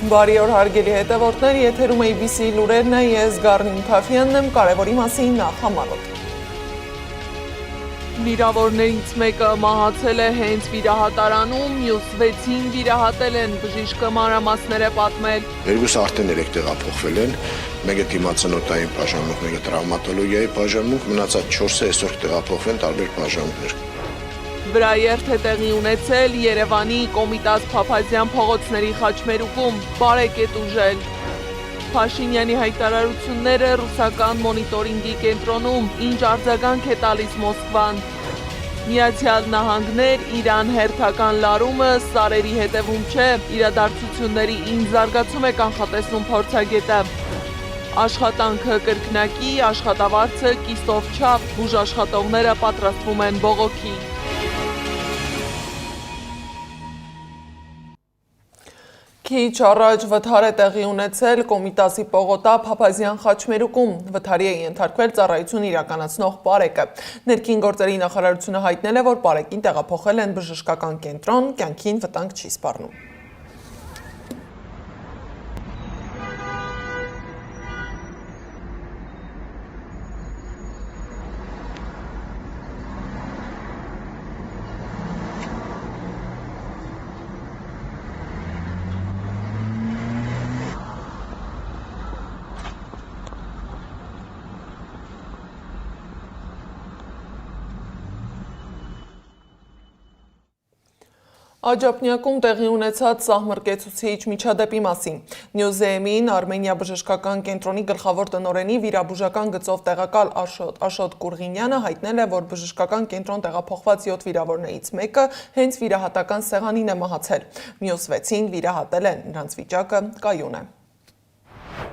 Բարի օր հարգելի հետևորդներ, եթերում ABC լուրերն է, ես Գառնին Թաֆյանն եմ, կարևորի մասին նախ համարոտ։ Վիրավորներից մեկը մահացել է հենց վիրահատարանում, մյուս 6-ին վիրահատել են, բժիշկը մանրամասներ է պատմել։ Երկուսը արդեն 3 տեղափոխվել են, մեկը դիմացանոթային բաժանմունք, մեկը տրավմատոլոգիայի բաժանմունք, մնացած 4-ը այսօր կտեղափոխվեն տարբեր բաժանմունքներ։ Վրաերթ է տեղի ունեցել Երևանի Կոմիտաս Փափազյան փողոցների խաչմերուկում, բարեկետ ուժել։ Փաշինյանի հայտարարությունները ռուսական մոնիտորինգի կենտրոնում, ինչ արձագանք է տալիս Մոսկվան։ Միացյալ Նահանգներ, Իրան հերթական լարումը սարերի հետևում չէ, իրադարձությունների ինչ զարգացում է կանխատեսնում փորձագետը։ Աշխատանքը կրկնակի, աշխատավարձը կիսով չափ, բուժաշխատողները պատրաստվում են բողոքի։ Քիչ առաջ վթար է տեղի ունեցել Կոմիտասի պողոտա Փափազյան խաչմերուկում, վթարի է ենթարկվել ծառայություն իրականացնող Պարեկը։ Ներքին գործերի նախարարությունը հայտնել է, որ Պարեկին տեղափոխել են բժշկական կենտրոն, կյանքին վտանգ չի սպառնում։ Աջափնյակում տեղի ունեցած սահմռկեցուցիչ միջադեպի մասին։ Նյուզեեմին Արմենիա բժշկական կենտրոնի գլխավոր տնօրենի վիրաբուժական գծով տեղակալ Աշոտ Կուրղինյանը հայտնել է, որ բժշկական կենտրոն տեղափոխված 7 վիրավորներից մեկը հենց վիրահատական սեղանին է մահացել։ Մյուս 6-ին վիրահատել են, նրանց վիճակը կայուն է։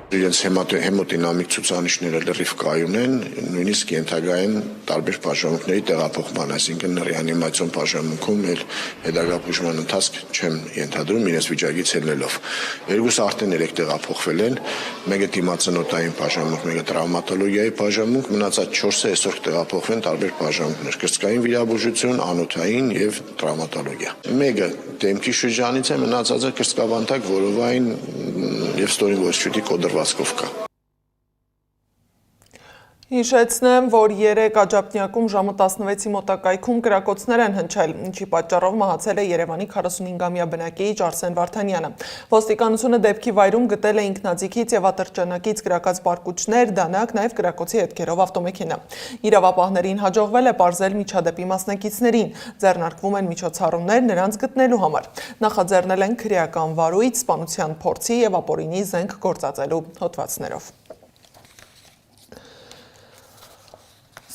Իրենց հեմոդինամիկ ցուցանիշները լրիվ կայուն են, նույնիսկ ենթագա են տարբեր բաժանմունքների տեղափոխման, այսինքն ռեանիմացիոն բաժանմունքում էլ հետագա բուժման ընթացք չեմ ենթադրում իրենց վիճակից ելնելով։ Երկուսը արդեն 3 տեղափոխվել են, մեկը դիմացանոթային բաժանմունք, մեկը տրավմատոլոգիայի բաժանմունք, մնացած 4-ը այսօր կտեղափոխվեն տարբեր բաժանմունքներ՝ կրծքային վիրաբուժություն, անոթային եւ տրավմատոլոգիա։ Մեկը դեմքի շրջանից է, մնացածը կրծքավանդակ, որովային եւ ստորին ոսչուտի կոդրվածքով կա։ Հիշեցնեմ, որ 3 Աջափնյակում ժամը 16-ի մոտակայքում կրակոցներ են հնչել, ինչի պատճառով մահացել է Երևանի 45-ամյա բնակիչ Արսեն Վարդանյանը։ Ոստիկանությունը դեպքի վայրում գտել է ինքնաձիգից եւ ատրճանակից կրակած բարկուճներ, դանակ, նաեւ կրակոցի հետքերով ավտոմեքենա։ Իրավապահներին հաջողվել է պարզել միջադեպի մասնակիցներին, ձեռնարկվում են միջոցառումներ նրանց գտնելու համար։ Նախաձեռնել են քրեական վարույթ, սպանության փորձի եւ ապօրինի զենք գործածելու հոդվածներով։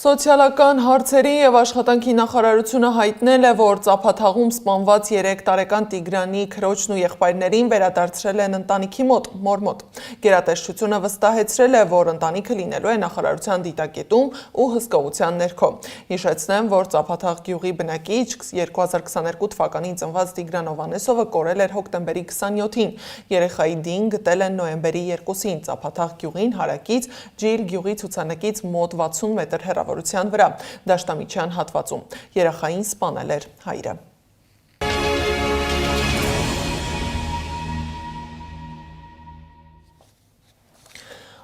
Սոցիալական հարցերի եւ աշխատանքի նախարարությունը հայտնել է, որ Ծափաթաղում սպանված 3 տարեկան Տիգրանի քրոջն ու եղբայրներին վերադարձրել են ընտանիքի մոտ, մոր մոտ։ Գերատեսչությունը վստահեցրել է, որ ընտանիքը լինելու է նախարարության դիտակետում ու հսկողության ներքո։ Հիշեցնեմ, որ Ծափաթաղ գյուղի բնակիչ 2022 թվականին ծնված Տիգրան Հովհաննեսովը կորել էր հոկտեմբերի 27-ին։ Երեխայի դին գտել են նոյեմբերի 2-ին Ծափաթաղ գյուղին հարակից Ջիլ գյուղի ցուցանակից մոտ 60 մետր հեռավորության վրա, Դաշտամիջյան հատվածում։ Երեխային սպանել էր հայրը։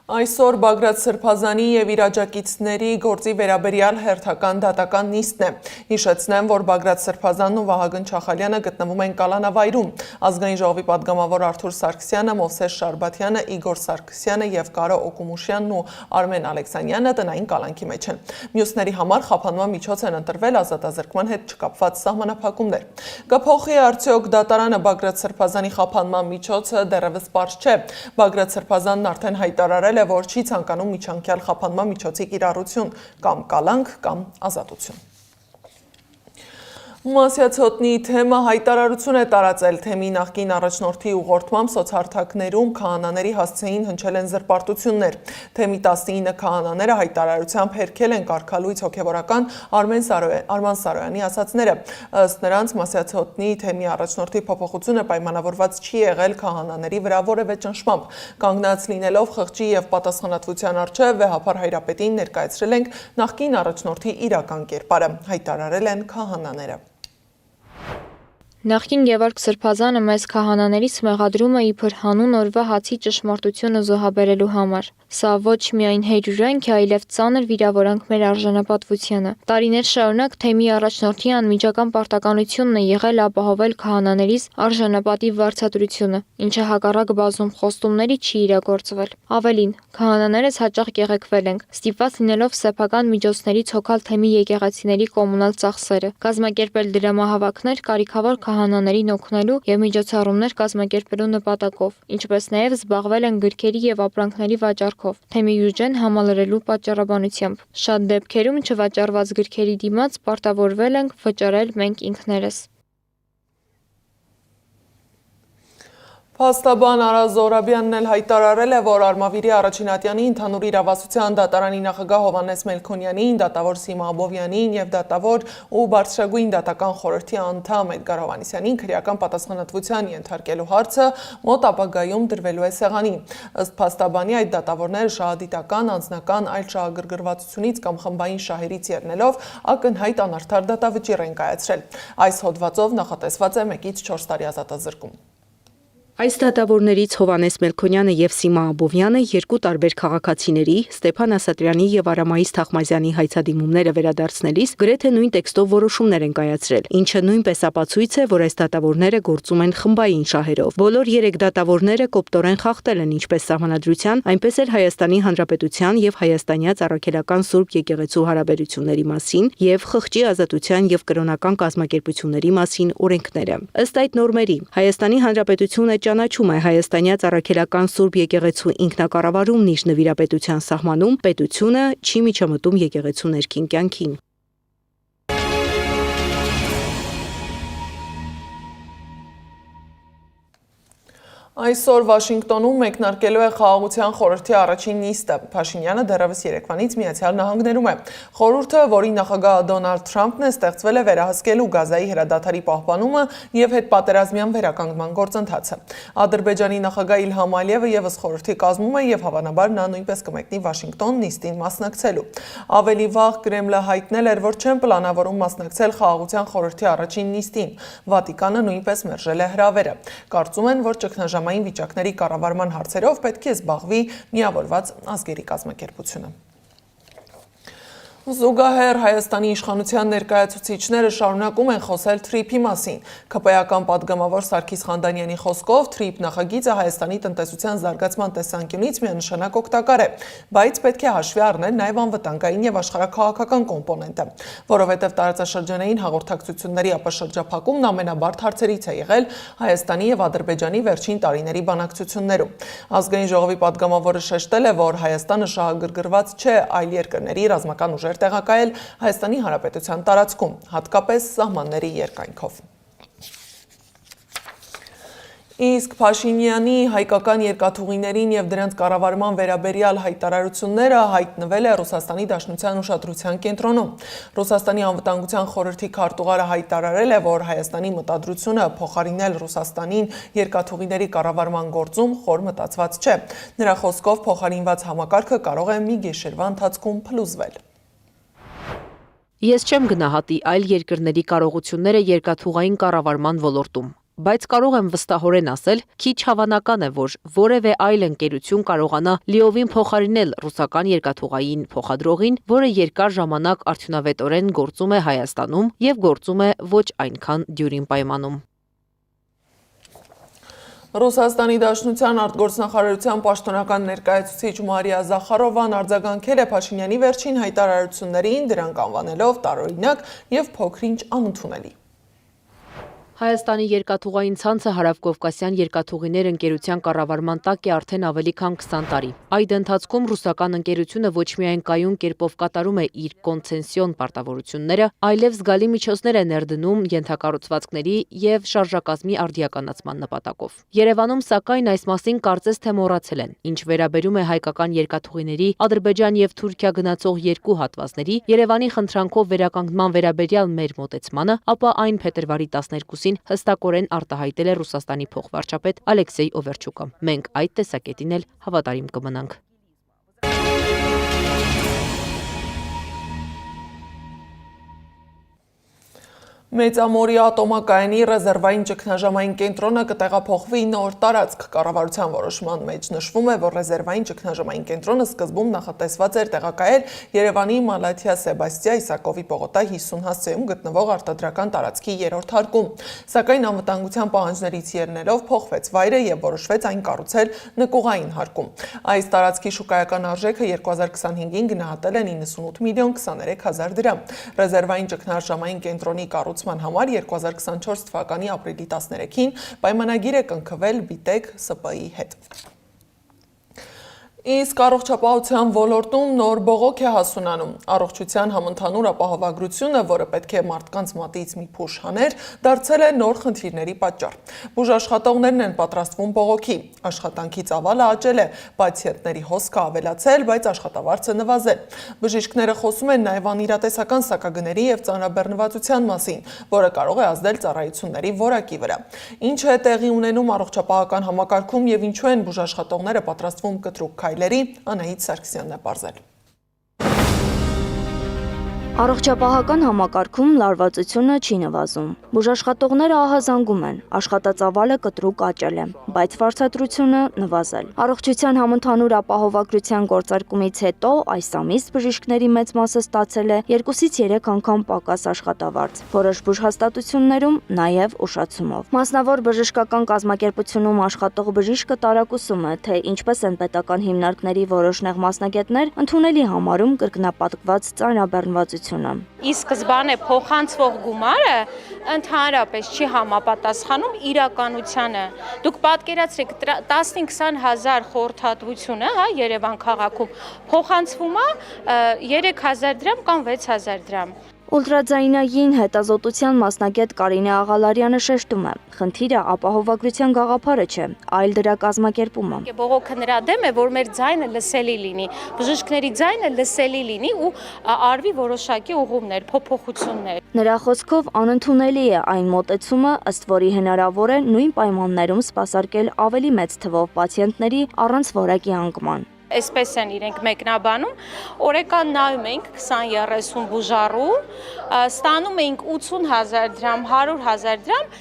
Այսօր Բագրատ Սրբազանի եւ իր աջակիցների գործի վերաբերյալ հերթական դատական նիստն է։ Հիշեցնեմ, որ Բագրատ Սրբազանն ու Վահագն Չախալյանը գտնվում են կալանավայրում։ Ազգային ժողովի պատգամավոր Արթուր Սարգսյանը, Մովսես Շարբաթյանը, Իգոր Սարգսյանը եւ Կարո Օկումուշյանն ու Արմեն Ալեքսանյանը տնային կալանքի մեջ են։ Մյուսների համար խափանման միջոց են ընտրվել ազատազրկման հետ չկապված սահմանափակումներ։ Կփոխի արդյոք դատարանը Բագրատ Սրբազանի խափանման միջոցը դեռևս պարզ չէ։ Բագրատ Սրբազանն արդեն հայտարարել որ չի ցանկանում միջանկյալ խափանման միջոցի կիրառություն կամ կալանք կամ ազատություն։ Մասյացոտնի թեմը հայտարարություն է տարածել, թեմի նախկին առաջնորդի ուղղորդմամբ սոցհարթակներում քահանաների հասցեին հնչել են զրպարտություններ։ Թեմի 19 քահանաները հայտարարությամբ հերքել են կարգալույց հոգևորական Արման Սարոյանի ասացները։ Ըստ նրանց Մասյացոտնի թեմի առաջնորդի փոփոխությունը պայմանավորված չի եղել քահանաների վրա որևէ ճնշմամբ։ Կանգնած լինելով խղճի եւ պատասխանատվության առջեւ վեհապար Հայրապետին ներկայացրել ենք նախկին առաջնորդի իրական կերպարը, հայտարարել են քահանաները։ Նախկին Գևորգ Սրբազանը մեծ քահանաներից մեղադրում է իբր հանուն օրվա հացի ճշմարտությունը զոհաբերելու համար։ Սա ոչ միայն հերյուրանք է, այլև ծանր վիրավորանք մեր արժանապատվությանը։ Տարիներ շարունակ թեմի առաջնորդի անմիջական պարտականությունն է եղել ապահովել քահանաներից արժանապատիվ վարձատրությունը, ինչը հակառակ բազում խոստումների չի իրագործվել։ Ավելին, քահանաներս հաճախ կեղեքվել ենք, ստիպված լինելով սեփական միջոցներից հոգալ թեմի եկեղեցիների կոմունալ ծախսերը, կազմակերպել դրամահավաքներ կարիքավոր քահանաներին օգնելու եւ միջոցառումներ կազմակերպելու նպատակով, ինչպես նաեւ զբաղվել են գրքերի եւ ապրանքների վաճառքով, թեմի բյուջեն համալրելու պատճառաբանությամբ։ Շատ դեպքերում չվաճառված գրքերի դիմաց պարտավորվել ենք վճարել մենք ինքներս։ Փաստաբան Արա Զոհրաբյանն էլ հայտարարել է, որ Արմավիրի Առաջինատյանի ընդհանուր իրավասության դատարանի նախագահ Հովհաննես Մելքոնյանին, դատավոր Սիմա Աբովյանին եւ դատավոր ու բարձրագույն դատական խորհրդի անդամ Էդգար Հովհաննիսյանին քրեական պատասխանատվության ենթարկելու հարցը մոտ ապագայում դրվելու է սեղանին։ Ըստ փաստաբանի այդ դատավորները շահադիտական, անձնական, այլ շահագրգռվածությունից կամ խմբային շահերից ելնելով ակնհայտ անարդար դատավճիռ են կայացրել։ Այս հոդվածով նախատեսված է 1-ից 4 տարի ազատազրկում։ Այս դատավորներից Հովհաննես Մելքոնյանը եւ Սիմա Աբովյանը երկու տարբեր քաղաքացիների Ստեփան Ասատրյանի եւ Արամայիս Թախմազյանի հայցադիմումները վերադարձնելիս գրեթե նույն տեքստով որոշումներ են կայացրել, ինչը նույնպես ապացույց է, որ այս դատավորները գործում են խմբային շահերով։ Բոլոր 3 դատավորները կոպտորեն խախտել են ինչպես Սահմանադրության, այնպես էլ Հայաստանի Հանրապետության եւ Հայաստանյաց Առաքելական Սուրբ Եկեղեցու հարաբերությունների մասին եւ խղճի ազատության եւ կրոնական կազմակերպությունների մասին օրենքները։ Ըստ այդ նորմերի Հայաստանի Հանրապետությունը ճանաչում է Հայաստանյաց Առաքելական Սուրբ Եկեղեցու ինքնակառավարումն իր նվիրապետության սահմանում, պետությունը չի միջամտում եկեղեցու ներքին կյանքին։ Այսօր Վաշինգտոնում մեկնարկելու է Խաղաղության խորհրդի առաջին նիստը։ Փաշինյանը դեռևս Երևանից Միացյալ Նահանգներում է։ Խորհուրդը, որի նախագահ Դոնալդ Թրամփն է, ստեղծվել է վերահսկելու Գազայի հրադադարի պահպանումը եւ հետպատերազմյան վերականգնման գործընթացը։ Ադրբեջանի նախագահ Իլհամ Ալիևը եւս խորհրդի կազմում է եւ հավանաբար նա նույնպես կմեկնի Վաշինգտոն նիստին մասնակցելու։ Ավելի վաղ Կրեմլը հայտնել էր, որ չեն պլանավորում մասնակցել Խաղաղության խորհրդի առաջին նիստին։ Վատիկանը նույնպես մերժել է հրավերը։ Կարծում են, որ ճգնաժամային վիճակների կառավարման հարցերով պետք է զբաղվի միավորված ազգերի կազմակերպությունը։ Զուգահեռ Հայաստանի իշխանության ներկայացուցիչները շարունակում են խոսել թրիփի մասին։ ՔՊ-ական պատգամավոր Սարգիս Խանդանյանի խոսքով թրիփ նախագիծը Հայաստանի տնտեսության զարգացման տեսանկյունից միանշանակ օգտակար է, բայց պետք է հաշվի առնել նաև անվտանգային եւ աշխարհաքաղաքական կոմպոնենտը, որովհետեւ տարածաշրջանային հաղորդակցությունների ապաշրջափակումն ամենաբարդ հարցերից է եղել Հայաստանի եւ Ադրբեջանի վերջին տարիների բանակցություններում։ Ազգային ժողովի պատգամավորը շեշտել է, որ Հայաստանը շահագրգռված չէ այլ երկրների ռազմական ուժեր տեղակայել Հայաստանի Հանրապետության տարածքում, հատկապես սահմանների երկայնքով։ Իսկ Փաշինյանի հայկական երկաթուղիներին եւ դրանց կառավարման վերաբերյալ հայտարարությունները հայտնվել է Ռուսաստանի Դաշնության ուշադրության կենտրոնում։ Ռուսաստանի անվտանգության խորհրդի քարտուղարը հայտարարել է, որ Հայաստանի մտադրությունը փոխարինել Ռուսաստանին երկաթուղիների կառավարման գործում խոր մտածված չէ։ Նրա խոսքով փոխարինված համակարգը կարող է մի գիշերվա ընթացքում փլուզվել։ Ես չեմ գնահատի այլ երկրների կարողությունները երկաթուղային կառավարման ոլորտում, բայց կարող եմ վստահորեն ասել, քիչ հավանական է, որ որևէ այլ ընկերություն կարողանա լիովին փոխարինել ռուսական երկաթուղային փոխադրողին, որը երկար ժամանակ արդյունավետորեն գործում է Հայաստանում եւ գործում է ոչ այնքան դյուրին պայմանում։ Ռուսաստանի Դաշնության արտգործնախարարության պաշտոնական ներկայացուցիչ Մարիա Զախարովան արձագանքել է Փաշինյանի վերջին հայտարարություններին, դրանք անվանելով տարօրինակ եւ փոքր-ինչ անընդունելի։ Հայաստանի երկաթուղային ցանցը Հարավկովկասյան երկաթուղիներ ընկերության կառավարման տակ է արդեն ավելի քան 20 տարի։ Այդ ընթացքում ռուսական ընկերությունը ոչ միայն կայուն կերպով կատարում է իր կոնցեսիոն պարտավորությունները, այլև զգալի միջոցներ է ներդնում ենթակառուցվածքների եւ շարժակազմի արդիականացման նպատակով։ Երևանում, սակայն, այս մասին կարծես թե մոռացել են։ Ինչ վերաբերում է հայկական երկաթուղիների Ադրբեջան եւ Թուրքիա գնացող երկու հատվածների Երևանի խնդրանքով վերականգնման վերաբերյալ մեր մոտեցմանը, ապա այն փետրվարի 12-ին հստակորեն արտահայտել է Ռուսաստանի փոխվարչապետ Ալեքսեյ Օվերչուկը։ Մենք այդ տեսակետին էլ հավատարիմ կմնանք։ Մեծամորի ատոմակայանի ռեզերվային ճգնաժամային կենտրոնը կտեղափոխվի նոր տարածք։ Կառավարության որոշման մեջ նշվում է, որ ռեզերվային ճգնաժամային կենտրոնը սկզբում նախատեսված էր տեղակայել Երևանի Մալաթիա Սեբաստիա Իսակովի պողոտա 50 հասցեում գտնվող արտադրական տարածքի 3-րդ հարկում։ Սակայն անվտանգության պահանջներից ելնելով փոխվեց վայրը եւ որոշվեց այն կառուցել նկուղային հարկում։ Այս տարածքի շուկայական արժեքը 2025-ին գնահատել է 98 միլիոն 23 հազար դրամ։ Ռեզերվային ճգնաժամային կենտրոնի կառուցման համար 2024 թվականի ապրիլի 13-ին պայմանագիր է կնքվել Բիտեկ ՍՊ-ի հետ։ Իսկ առողջապահության ոլորտում նոր բողոք է հասունանում։ Առողջության համընդհանուր ապահովագրությունը, որը պետք է մարդկանց մատից մի փուշ հաներ, դարձել է նոր խնդիրների պատճառ։ Բուժաշխատողներն են պատրաստվում բողոքի։ Աշխատանքի ծավալը աճել է, պացիենտների հոսքը ավելացել, բայց աշխատավարձը նվազել։ Բժիշկները խոսում են նաև անիրատեսական սակագների եւ ծանրաբեռնվածության մասին, որը կարող է ազդել ծառայությունների որակի վրա։ Ինչ է տեղի ունենում առողջապահական համակարգում եւ ինչու են բուժաշխատողները պատրաստվում կտրուկ քայլերի, Անահիտ Սարգսյանն է պարզել։ Առողջապահական համակարգում լարվածությունը չի նվազում։ Բուժաշխատողները ահազանգում են, աշխատածավալը կտրուկ աճել է, բայց վարձատրությունը նվազել։ Առողջության համընդհանուր ապահովագրության գործարկումից հետո այս ամիս բժիշկների մեծ մասը ստացել է 2-ից 3 անգամ պակաս աշխատավարձ, որոշ բուժհաստատություններում նաև ուշացումով։ Մասնավոր բժշկական կազմակերպությունում աշխատող բժիշկը տարակուսում է, թե ինչպես են պետական հիմնարկների որոշ նեղ մասնագետներ ընդունելի համարում կրկնապատկված ծանրաբեռնվածություն։ Ի սկզբանե փոխանցվող գումարը ընդհանրապես չի համապատասխանում իրականությանը։ Դուք պատկերացրեք 15-20 հազար խորհրդատվությունը, Երևան քաղաքում փոխանցվում է 3000 դրամ կամ 6000 դրամ։ Ուլտրաձայնային հետազոտության մասնագետ Կարինե Աղալարյանը շեշտում է. խնդիրը ապահովագրության գաղափարը չէ, այլ դրա կազմակերպումը։ Բողոքը նրա դեմ է, որ մեր ձայնը լսելի լինի, բժիշկների ձայնը լսելի լինի ու արվի որոշակի ուղումներ, փոփոխություններ։ Նրա խոսքով անընդունելի է այն մոտեցումը, ըստ որի հնարավոր է նույն պայմաններում սպասարկել ավելի մեծ թվով պացիենտների առանց որակի անկման։ Այսպես են իրենք մեկնաբանում, օրեկան նայում ենք 20-30 բուժառու, ստանում էինք 80,000 դրամ, 100,000 դրամ,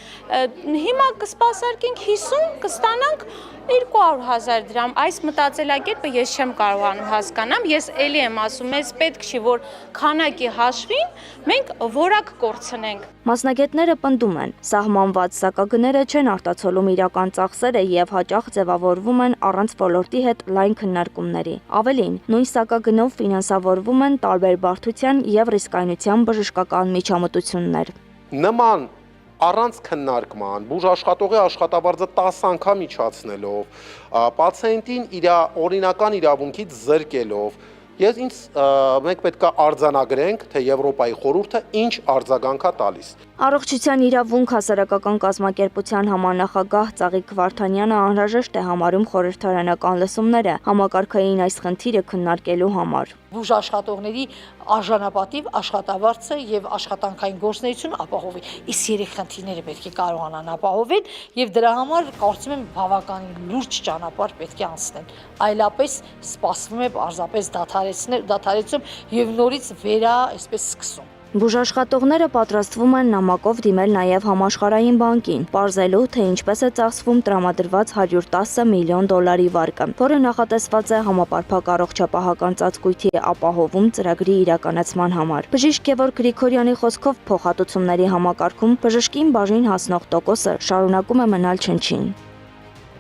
հիմա կսպասարկենք 50, կստանանք 200,000 դրամ։ Այս մտածելակերպը ես չեմ կարողանում հասկանամ, ես էլի եմ ասում, մեզ պետք չի, որ քանակի հաշվին մենք որակ կորցնենք։ Մասնագետները պնդում են, սահմանված սակագները չեն արտացոլում իրական ծախսերը եւ հաճախ ձևավորվում են առանց ոլորտի հետ լայն քննարկումների։ Ավելին, նույն սակագնով ֆինանսավորվում են տարբեր բարդության եւ ռիսկայնության բժշկական միջամտություններ։ Նման առանց քննարկման, բուժաշխատողի աշխատավարձը 10 անգամ իջացնելով, պացիենտին իր օրինական իրավունքից զրկելով, մենք պետք է արձանագրենք, թե Եվրոպայի խորհուրդը ինչ արձագանք է տալիս։ Առողջության իրավունք հասարակական կազմակերպության համանախագահ Ծաղիկ Վարդանյանը անհրաժեշտ է համարում խորհրդարանական լսումները համակարգային այս խնդիրը քննարկելու համար։ Բուժաշխատողների արժանապատիվ աշխատավարձը եւ աշխատանքային գործունեությունը ապահովի։ Իսկ երեք խնդիրները պետք է կարողանան ապահովել եւ դրա համար կարծում եմ բավականին լուրջ ճանապարհ պետք է անցնեն։ Այլապես սպասվում է պարզապես դադարեցում եւ նորից այսպես սկսում։ Բուժաշխատողները պատրաստվում են նամակով դիմել նաև համաշխարհային բանկին, պարզելու, թե ինչպես է ծախսվում տրամադրված $110 միլիոն վարկը, որը նախատեսված է համապարփակ առողջապահական ծածկույթի ապահովում ծրագրի իրականացման համար։ Բժիշկ Գևորգ Գրիգորյանի խոսքով փոխհատուցումների համակարգում բժշկին բաժին հասնող տոկոսը շարունակում է մնալ չնչին։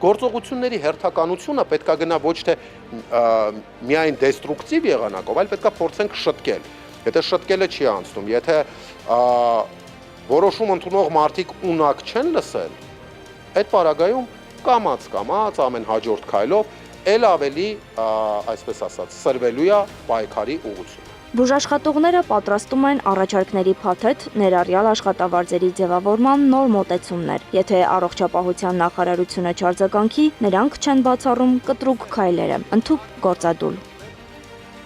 Գործողությունների հերթականությունը պետք է գնա ոչ թե միայն դեստրուկտիվ եղանակով, այլ պետք է փորձենք շտկել։ Եթե շտկելը չի անցնում, եթե որոշում ընդունող մարդիկ ունակ չեն լսել, այդ պարագայում կամաց ամեն հաջորդ քայլով էլ ավելի, այսպես ասած, սրվելու է պայքարի ուղղությունը։ Բուժաշխատողները պատրաստում են առաջարկների փաթեթ, ներառյալ աշխատավարձերի ձևավորման նոր մոտեցումներ։ Եթե առողջապահության նախարարությունը չարձագանքի, նրանք չեն բացառում կտրուկ քայլերը, ընդհուպ գործադուլ։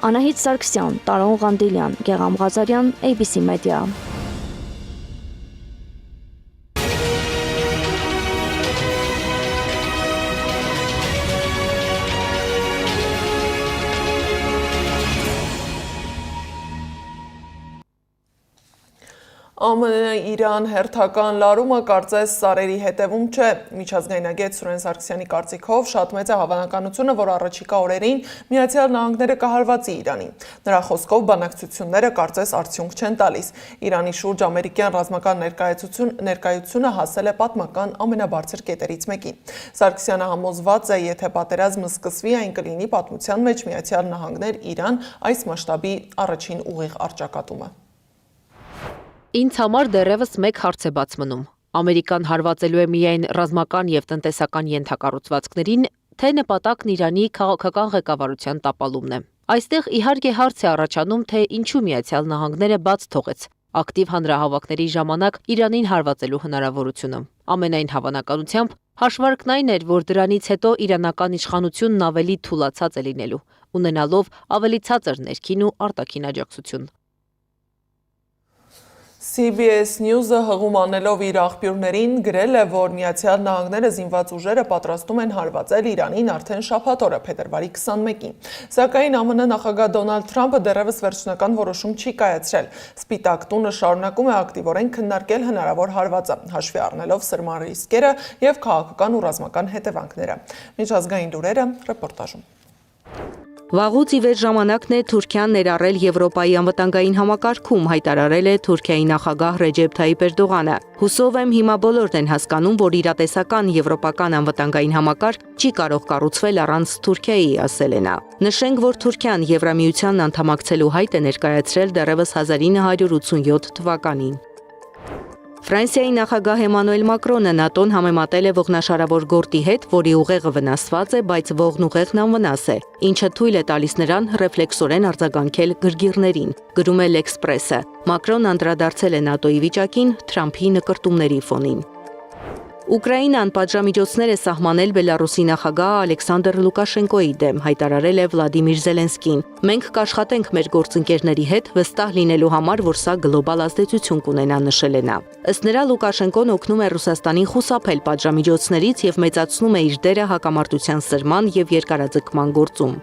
Անահիտ Սարգսյան, Տարոն Ղանդիլյան, Գեղամ Ղազարյան, ABC Media։ ԱՄՆ-Իրան հերթական լարումը կարծես սարերի հետևում չէ։ Միջազգայնագետ Սուրեն Սարգսյանի կարծիքով շատ մեծ է հավանականությունը, որ առաջիկա օրերին Միացյալ Նահանգները կհարվածի Իրանին։ Նրա խոսքով բանակցությունները կարծես արդյունք չեն տալիս։ Իրանի շուրջ ամերիկյան ռազմական ներկայությունը հասել է պատմական ամենաբարձր կետերից մեկին։ Սարգսյանը համոզված է, եթե պատերազմը սկսվի, այն կլինի պատմության մեջ Միացյալ Նահանգներ-Իրան այս մասշտաբի առաջին ուղիղ առճակատումը։ Ինձ համար դեռևս մեկ հարց է բաց մնում. Ամերիկան հարվածելու է միայն ռազմական եւ տնտեսական ենթակառուցվածքներին, թե նպատակն Իրանի քաղաքական ղեկավարության տապալումն է։ Այստեղ իհարկե հարց է առաջանում, թե ինչու Միացյալ Նահանգները բաց թողեց ակտիվ հանրահավաքների ժամանակ Իրանին հարվածելու հնարավորությունը։ Ամենայն հավանականությամբ հաշվարկն այն էր, որ դրանից հետո իրանական իշխանությունն ավելի թուլացած է լինելու, ունենալով ավելի ցածր ներքին ու արտաքին աջակցություն։ CBS News-ը հղում անելով իր աղբյուրներին գրել է, որ Միացյալ Նահանգները զինված ուժերը պատրաստում են հարվածել Իրանին արդեն շաբաթ օրը փետրվարի 21-ին։ Սակայն ԱՄՆ նախագահ Դոնալդ Թրամփը դեռևս վերջնական որոշում չի կայացրել։ Սպիտակ տունը շարունակում է ակտիվորեն քննարկել հնարավոր հարվածը, հաշվի առնելով սրման ռիսկերը եւ քաղաքական ու ռազմական հետևանքները։ Միջազգային լուրերը ռեպորտաժում։ Վաղուց ի վեր ժամանակն է Թուրքիան ներառել Եվրոպայի անվտանգային համակարգում, հայտարարել է Թուրքիայի նախագահ Ռեջեփ Թայիփ Էրդողանը։ Հուսով եմ հիմա բոլորն են հասկանում, որ իրատեսական եվրոպական անվտանգային համակարգ չի կարող կառուցվել առանց Թուրքիայի, ասել է նա։ Նշենք, որ Թուրքիան Եվրամիությանն անդամակցելու հայտ է ներկայացրել դեռևս 1987 թվականին։ Ֆրանսիայի նախագահ Էմանուել Մակրոնը ՆԱՏՕ-ն համեմատել է ողնաշարավոր գորտի հետ, որի ուղեղը վնասված է, բայց ողն ուղեղն անվնաս է, ինչը թույլ է տալիս նրան ռեֆլեքսորեն արձագանքել գրգիռներին, գրում է L'Express-ը։ Մակրոնն անդրադարձել է ՆԱՏՕ-ի վիճակին Թրամփի նկրտումների ֆոնին։ Ուկրաինան պատժամիջոցներ է սահմանել Բելարուսի նախագահ Ալեքսանդր Լուկաշենկոյի դեմ, հայտարարել է Վլադիմիր Զելենսկին։ Մենք կաշխատենք մեր գործընկերների հետ վստահ լինելու համար, որ սա գլոբալ ազդեցություն կունենա, նշել է նա։ Ըստ նրա Լուկաշենկոն օգնում է Ռուսաստանին խուսափել պատժամիջոցներից եւ մեծացնում է իր դերը հակամարտության սրման եւ երկարաձգման գործում։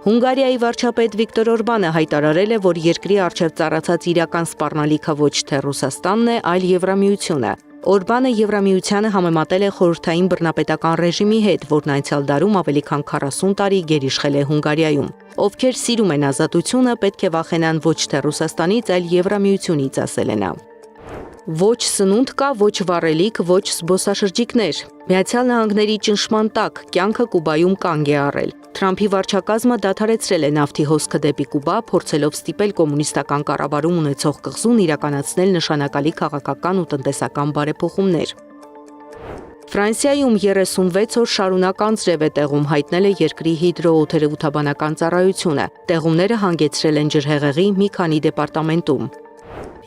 Հունգարիայի վարչապետ Վիկտոր Օրբանը հայտարարել է, որ երկրի առջև ծառացած իրական սպառնալիքը ոչ թե Ռուսաստանն է, այլ Եվրամիությունը։ Օրբանը Եվրամիությանը համեմատել է խորհրդային բռնապետական ռեժիմի հետ, որն անցյալ դարում ավելի քան 40 տարի գերիշխել է Հունգարիայում։ Ովքեր սիրում են ազատությունը, պետք է վախենան ոչ թե Ռուսաստանից, այլ Եվրամիությունից, ասել է նա։ Ոչ սնունդ կա, ոչ վառելիք, ոչ զբոսաշրջիկներ։ Միացյալ Նահանգների ճնշման տակ կյանքը Կուբայում կանգ է առել։ Թրամփի վարչակազմը դադարեցրել է նավթի հոսքը դեպի Կուբա, փորձելով ստիպել կոմունիստական կառավարում ունեցող կղզուն իրականացնել նշանակալի քաղաքական ու տնտեսական բարեփոխումներ։ Ֆրանսիայում 36 օր շարունակ անձրև է տեղում, հայտնել է երկրի հիդրոօթերոթաբանական ծառայությունը։ Տեղումները հանգեցրել են ջրհեղեղի մի քանի դեպարտամենտում։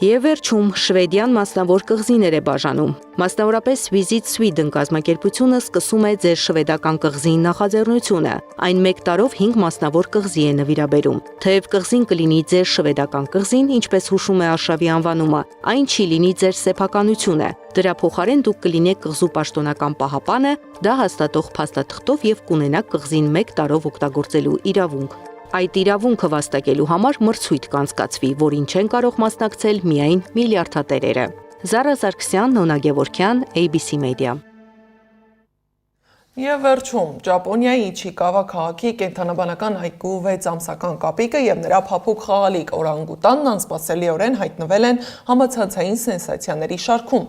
Եվ վերջում Շվեդիան մասնավոր կղզիներ է բաժանում։ Մասնավորապես Visit Sweden կազմակերպությունը սկսում է ձեր շվեդական կղզի նախաձեռնությունը։ Այն 1 տարով 5 մասնավոր կղզի է նվիրաբերում։ Թեև կղզին կլինի ձեր շվեդական կղզին, ինչպես հուշում է արշավի անվանումը, այն չի լինի ձեր սեփականությունը։ Դրա փոխարեն դուք կլինեք կղզու պաշտոնական պահապանը, դա հաստատող փաստաթղթով եւ կունենաք կղզին 1 տարով օգտագործելու իրավունք։ Այդ իրավունքը վաստակելու համար մրցույթ կանցկացվի, որին չեն կարող մասնակցել միայն միլիարդատերերը։ Զարա Սարգսյան, Նոնա Գևորգյան, ABC Media։ Եվ վերջում, Ճապոնիայի Իչիկավա քաղաքի կենդանաբանական այգու 6 ամսական կապիկը եւ նրա փափուկ խաղալիք օրանգուտանն անսպասելիորեն հայտնվել են համացանցային սենսացիաների շարքում։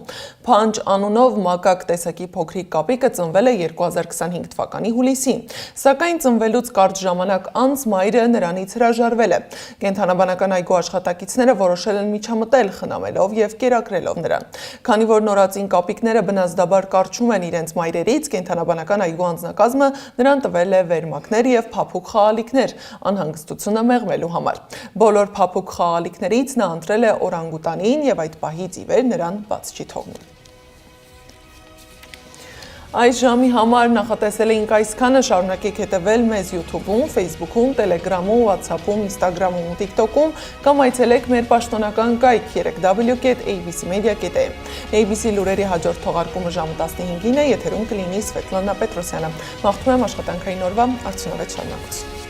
Փանջ անունով մակակ տեսակի փոքրիկ կապիկը ծնվել է 2025 թվականի հուլիսին, սակայն ծնվելուց կարճ ժամանակ անց մայրը նրանից հրաժարվել է։ Կենդանաբանական այգու աշխատակիցները որոշել են միջամտել, խնամելով եւ կերակրելով նրան։ Քանի որ նորածին կապիկները բնազդաբար կարճում են իրենց մայրերից, կենդանաբանական այգու անձնակազմը նրան տվել է վերմակներ եւ փափուկ խաղալիքներ անհանգստությունը մեղմելու համար։ Բոլոր փափուկ խաղալիքներից նա ընտրել է օրանգուտանին եւ այդ պահից ի վեր նրան բաց չի թողնում։ Այս ժամի համար նախատեսել էինք այսքանը, շարունակեք հետևել մեզ YouTube-ում, Facebook-ում, Telegram-ում, WhatsApp-ում, Instagram-ում ու TikTok-ում կամ այցելեք մեր պաշտոնական կայք www.abcmedia.am։ ABC լուրերի հաջորդ թողարկումը ժամը 15-ին է, եթերում կլինի Սվետլանա Պետրոսյանը։ Մաղթում եմ աշխատանքային օրվա արդյունավետ շարունակություն։